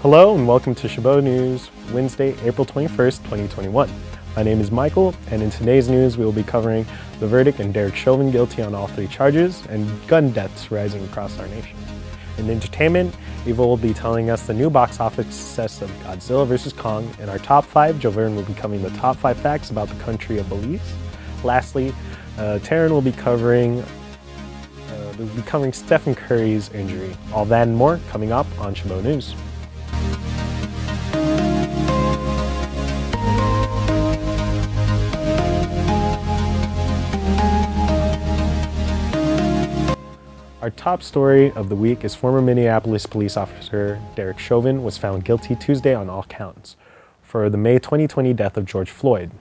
Hello and welcome to Chabot News, Wednesday, April 21st, 2021. My name is Michael, and in today's news we will be covering the verdict in Derek Chauvin guilty on all three charges and gun deaths rising across our nation. In entertainment, Eva will be telling us the new box office success of Godzilla vs. Kong. In our top 5, Jovern will be covering the top 5 facts about the country of Belize. Lastly, Taryn will be covering Stephen Curry's injury. All that and more coming up on Chabot News. Our top story of the week is former Minneapolis police officer Derek Chauvin was found guilty Tuesday on all counts for the May 2020 death of George Floyd.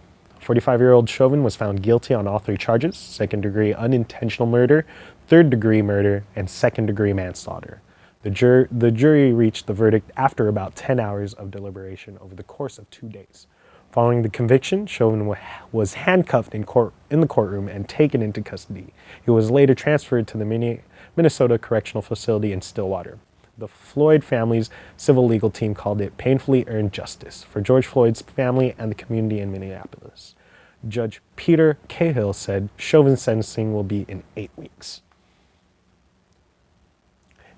45-year-old Chauvin was found guilty on all three charges: second-degree unintentional murder, third-degree murder, and second-degree manslaughter. The jury reached the verdict after about 10 hours of deliberation over the course of 2 days. Following the conviction, Chauvin was handcuffed in the courtroom and taken into custody. He was later transferred to the Minnesota Correctional Facility in Stillwater. The Floyd family's civil legal team called it painfully earned justice for George Floyd's family and the community in Minneapolis. Judge Peter Cahill said Chauvin's sentencing will be in 8 weeks.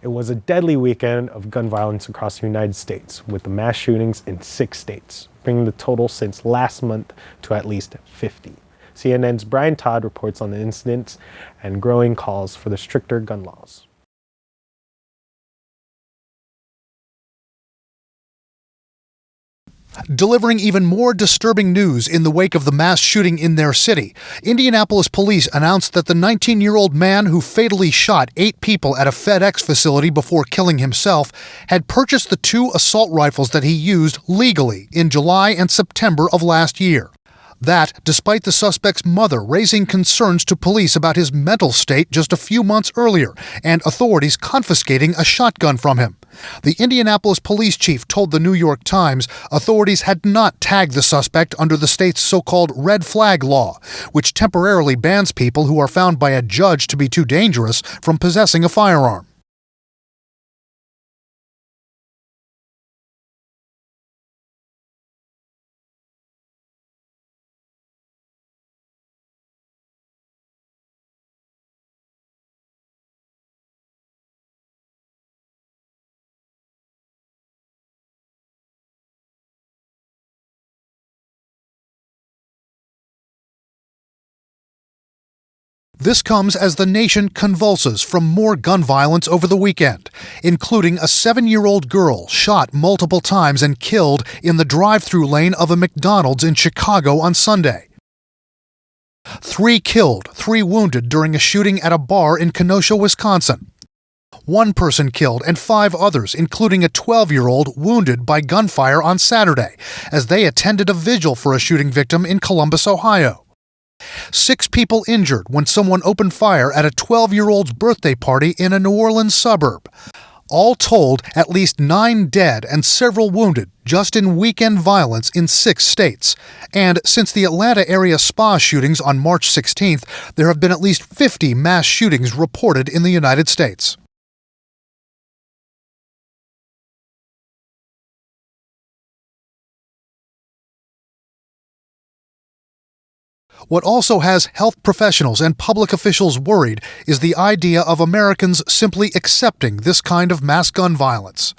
It was a deadly weekend of gun violence across the United States, with the mass shootings in 6 states, bringing the total since last month to at least 50. CNN's Brian Todd reports on the incidents and growing calls for the stricter gun laws. Delivering even more disturbing news in the wake of the mass shooting in their city, Indianapolis police announced that the 19-year-old man who fatally shot 8 people at a FedEx facility before killing himself had purchased the 2 assault rifles that he used legally in July and September of last year. That, despite the suspect's mother raising concerns to police about his mental state just a few months earlier, and authorities confiscating a shotgun from him. The Indianapolis police chief told the New York Times authorities had not tagged the suspect under the state's so-called red flag law, which temporarily bans people who are found by a judge to be too dangerous from possessing a firearm. This comes as the nation convulses from more gun violence over the weekend, including a 7-year-old girl shot multiple times and killed in the drive-through lane of a McDonald's in Chicago on Sunday. 3 killed, 3 wounded during a shooting at a bar in Kenosha, Wisconsin. 1 person killed and 5 others, including a 12-year-old, wounded by gunfire on Saturday as they attended a vigil for a shooting victim in Columbus, Ohio. 6 people injured when someone opened fire at a 12-year-old's birthday party in a New Orleans suburb. All told, at least 9 dead and several wounded just in weekend violence in 6 states. And since the Atlanta area spa shootings on March 16th, there have been at least 50 mass shootings reported in the United States. What also has health professionals and public officials worried is the idea of Americans simply accepting this kind of mass gun violence.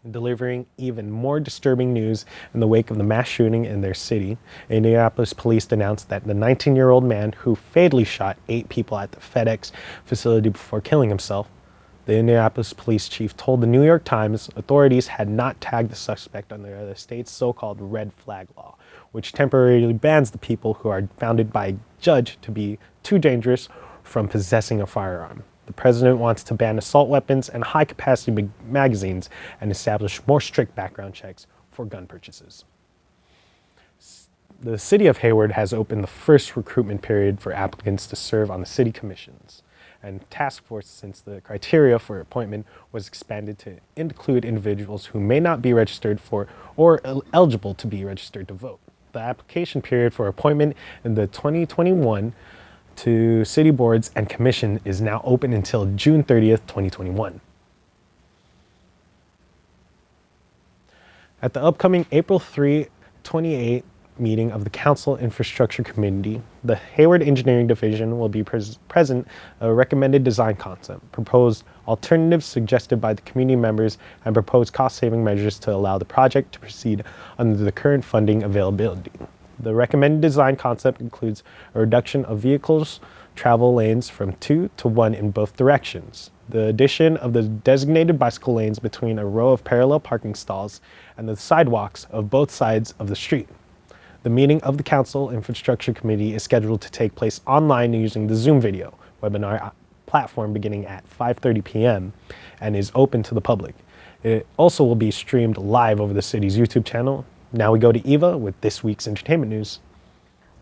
Delivering even more disturbing news in the wake of the mass shooting in their city, Indianapolis police announced that the 19-year-old man who fatally shot 8 people at the FedEx facility before killing himself, the Indianapolis police chief told the New York Times authorities had not tagged the suspect under the state's so-called red flag law, which temporarily bans the people who are found by a judge to be too dangerous from possessing a firearm. The president wants to ban assault weapons and high-capacity magazines and establish more strict background checks for gun purchases. The city of Hayward has opened the first recruitment period for applicants to serve on the city commissions. and task force since the criteria for appointment was expanded to include individuals who may not be registered for or eligible to be registered to vote. The application period for appointment in the 2021 to city boards and commission is now open until June 30th, 2021. At the upcoming April 3, 28 meeting of the Council Infrastructure Committee, the Hayward Engineering Division will be present a recommended design concept, proposed alternatives suggested by the community members, and proposed cost-saving measures to allow the project to proceed under the current funding availability. The recommended design concept includes a reduction of vehicles travel lanes from 2 to 1 in both directions, the addition of the designated bicycle lanes between a row of parallel parking stalls, and the sidewalks of both sides of the street. The meeting of the Council Infrastructure Committee is scheduled to take place online using the Zoom video webinar platform beginning at 5:30 p.m. and is open to the public. It also will be streamed live over the city's YouTube channel. Now we go to Eva with this week's entertainment news.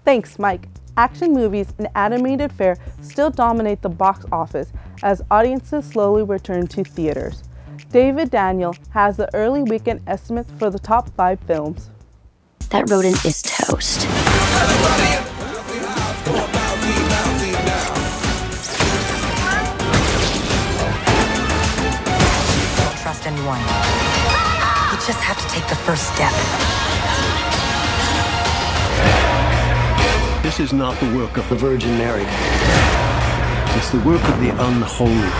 Thanks, Mike. Action movies and animated fare still dominate the box office as audiences slowly return to theaters. David Daniel has the early weekend estimates for the top 5 films. That rodent is toast. Don't trust anyone. You just have to take the first step. This is not the work of the Virgin Mary. It's the work of the unholy.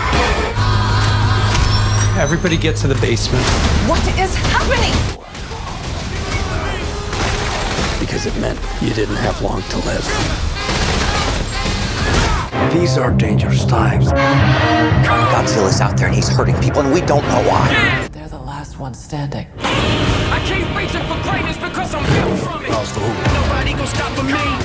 Everybody get to the basement. What is happening? Because it meant you didn't have long to live. These are dangerous times. Godzilla's out there and he's hurting people and we don't know why. They're the last ones standing. I keep reaching for greatness because I'm built from it. How's the hoop? Nobody gonna stop me.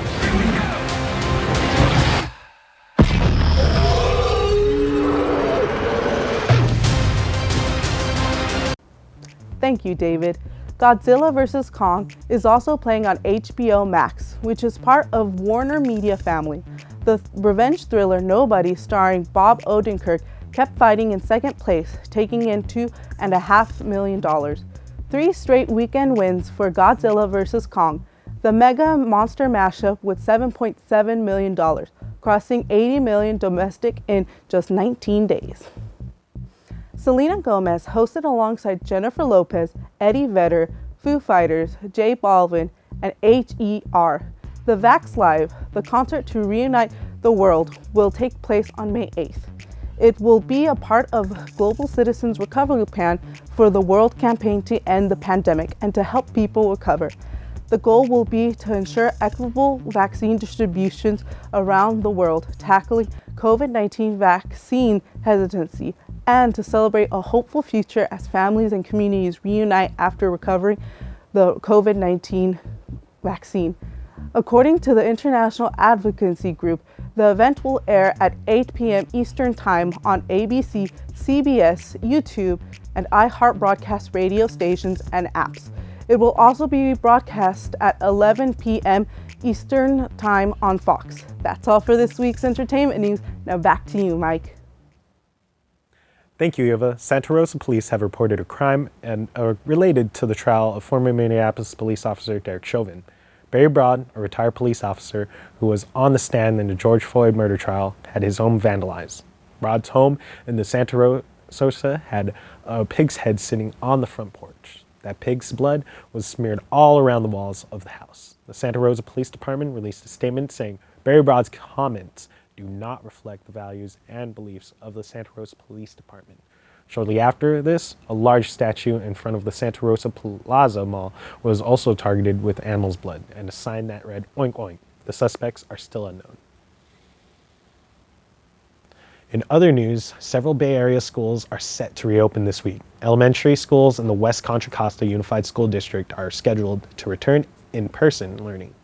Thank you, David. Godzilla vs. Kong is also playing on HBO Max, which is part of Warner Media family. The revenge thriller Nobody, starring Bob Odenkirk, kept fighting in second place, taking in $2.5 million. 3 straight weekend wins for Godzilla vs. Kong, the mega monster mashup with $7.7 million, crossing $80 million domestic in just 19 days. Selena Gomez hosted alongside Jennifer Lopez, Eddie Vedder, Foo Fighters, J Balvin, and HER. The Vax Live, the concert to reunite the world, will take place on May 8th. It will be a part of Global Citizens Recovery Plan for the World campaign to end the pandemic and to help people recover. The goal will be to ensure equitable vaccine distributions around the world, tackling COVID-19 vaccine hesitancy, and to celebrate a hopeful future as families and communities reunite after recovering the COVID-19 vaccine. According to the International Advocacy Group, the event will air at 8 p.m. Eastern Time on ABC, CBS, YouTube, and iHeart broadcast radio stations and apps. It will also be broadcast at 11 p.m. Eastern Time on Fox. That's all for this week's entertainment news. Now back to you, Mike. Thank you, Eva. Santa Rosa police have reported a crime and related to the trial of former Minneapolis police officer Derek Chauvin. Barry BRODD, a retired police officer who was on the stand in the George Floyd murder trial, had his home vandalized. BRODD's home in the Santa Rosa had a pig's head sitting on the front porch. That pig's blood was smeared all around the walls of the house. The Santa Rosa Police Department released a statement saying Barry BRODD's comments do not reflect the values and beliefs of the Santa Rosa Police Department. Shortly after this, a large statue in front of the Santa Rosa Plaza Mall was also targeted with animal's blood and a sign that read, "Oink Oink." The suspects are still unknown. In other news, several Bay Area schools are set to reopen this week. Elementary schools in the West Contra Costa Unified School District are scheduled to return in-person learning.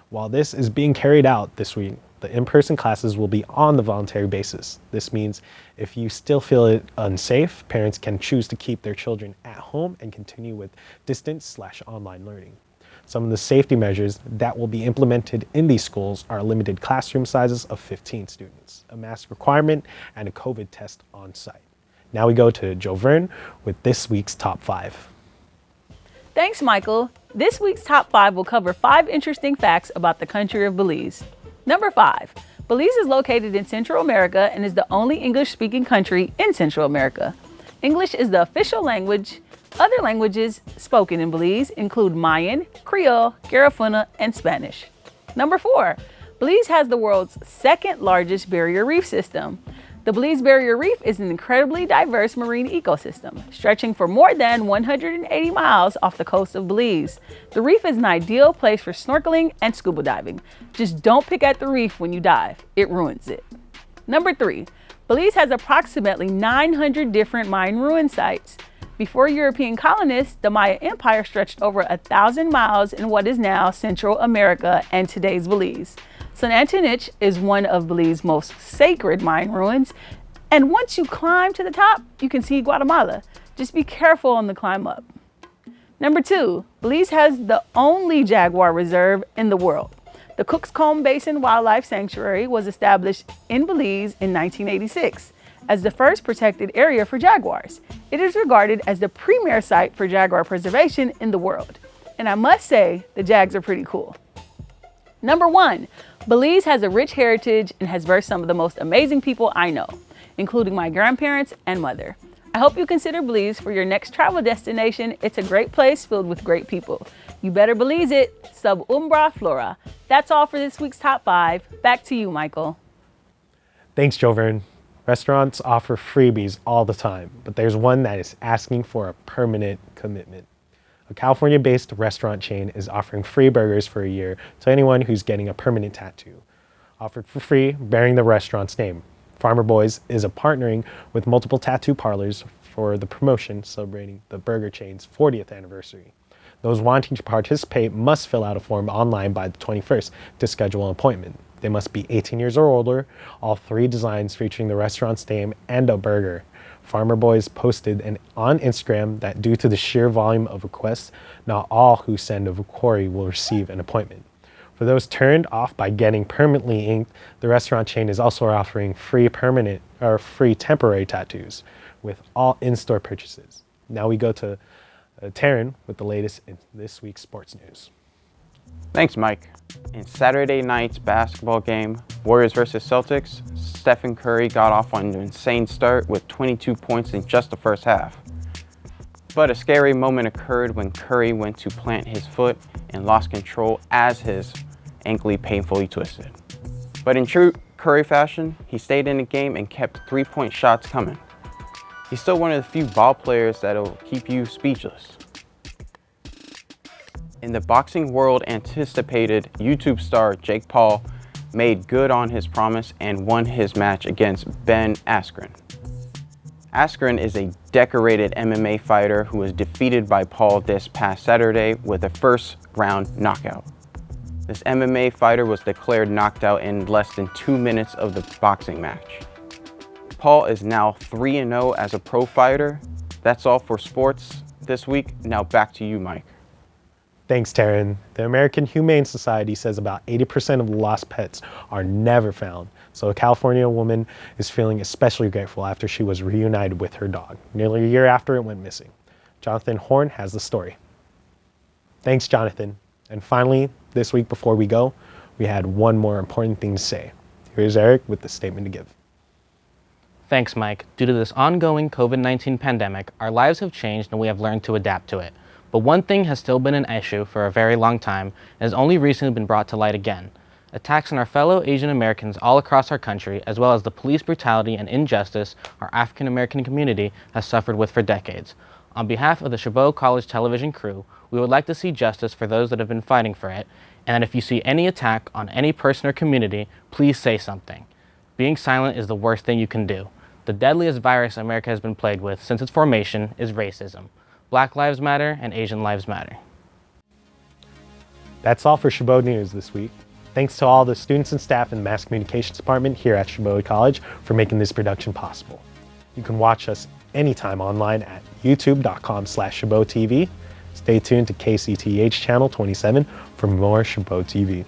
While this is being carried out this week, the in-person classes will be on the voluntary basis. This means if you still feel it unsafe, parents can choose to keep their children at home and continue with distance/online learning. Some of the safety measures that will be implemented in these schools are limited classroom sizes of 15 students, a mask requirement, and a COVID test on site. Now we go to CHAUVIN with this week's top 5. Thanks, Michael. This week's top 5 will cover 5 interesting facts about the country of Belize. Number 5. Belize is located in Central America and is the only English-speaking country in Central America. English is the official language. Other languages spoken in Belize include Mayan, Creole, Garifuna, and Spanish. Number 4. Belize has the world's second largest barrier reef system. The Belize Barrier Reef is an incredibly diverse marine ecosystem, stretching for more than 180 miles off the coast of Belize. The reef is an ideal place for snorkeling and scuba diving. Just don't pick at the reef when you dive. It ruins it. Number 3. Belize has approximately 900 different Mayan ruin sites. Before European colonists, the Maya Empire stretched over 1,000 miles in what is now Central America and today's Belize. San Antonich is one of Belize's most sacred Mayan ruins, and once you climb to the top, you can see Guatemala. Just be careful on the climb up. Number 2, Belize has the only jaguar reserve in the world. The Cook's Combe Basin Wildlife Sanctuary was established in Belize in 1986 as the first protected area for jaguars. It is regarded as the premier site for jaguar preservation in the world. And I must say, the jags are pretty cool. Number 1, Belize has a rich heritage and has birthed some of the most amazing people I know, including my grandparents and mother. I hope you consider Belize for your next travel destination. It's a great place filled with great people. You better Belize it. Sub umbra flora. That's all for this week's top 5. Back to you, Michael. Thanks, CHAUVIN. Restaurants offer freebies all the time, but there's one that is asking for a permanent commitment. A California-based restaurant chain is offering free burgers for a year to anyone who's getting a permanent tattoo, offered for free, bearing the restaurant's name. Farmer Boys is partnering with multiple tattoo parlors for the promotion celebrating the burger chain's 40th anniversary. Those wanting to participate must fill out a form online by the 21st to schedule an appointment. They must be 18 years or older, all 3 designs featuring the restaurant's name and a burger. Farmer Boys posted on Instagram that due to the sheer volume of requests, not all who send a query will receive an appointment. For those turned off by getting permanently inked, the restaurant chain is also offering free temporary tattoos with all in-store purchases. Now we go to Taryn with the latest in this week's sports news. Thanks, Mike. In Saturday night's basketball game, Warriors versus Celtics, Stephen Curry got off on an insane start with 22 points in just the first half. But a scary moment occurred when Curry went to plant his foot and lost control as his ankle painfully twisted. But in true Curry fashion, he stayed in the game and kept 3-point shots coming. He's still one of the few ball players that'll keep you speechless. In the boxing world, anticipated YouTube star Jake Paul made good on his promise and won his match against Ben Askren. Askren is a decorated MMA fighter who was defeated by Paul this past Saturday with a first-round knockout. This MMA fighter was declared knocked out in less than 2 minutes of the boxing match. Paul is now 3-0 as a pro fighter. That's all for sports this week. Now back to you, Mike. Thanks, Taryn. The American Humane Society says about 80% of lost pets are never found. So a California woman is feeling especially grateful after she was reunited with her dog, nearly a year after it went missing. Jonathan Horn has the story. Thanks, Jonathan. And finally, this week before we go, we had one more important thing to say. Here's Eric with the statement to give. Thanks, Mike. Due to this ongoing COVID-19 pandemic, our lives have changed and we have learned to adapt to it. But one thing has still been an issue for a very long time and has only recently been brought to light again. Attacks on our fellow Asian Americans all across our country, as well as the police brutality and injustice our African American community has suffered with for decades. On behalf of the Chabot College television crew, we would like to see justice for those that have been fighting for it, and that if you see any attack on any person or community, please say something. Being silent is the worst thing you can do. The deadliest virus America has been plagued with since its formation is racism. Black Lives Matter and Asian Lives Matter. That's all for Chabot News this week. Thanks to all the students and staff in the Mass Communications Department here at Chabot College for making this production possible. You can watch us anytime online at youtube.com/ChabotTV. Stay tuned to KCTH Channel 27 for more Chabot TV.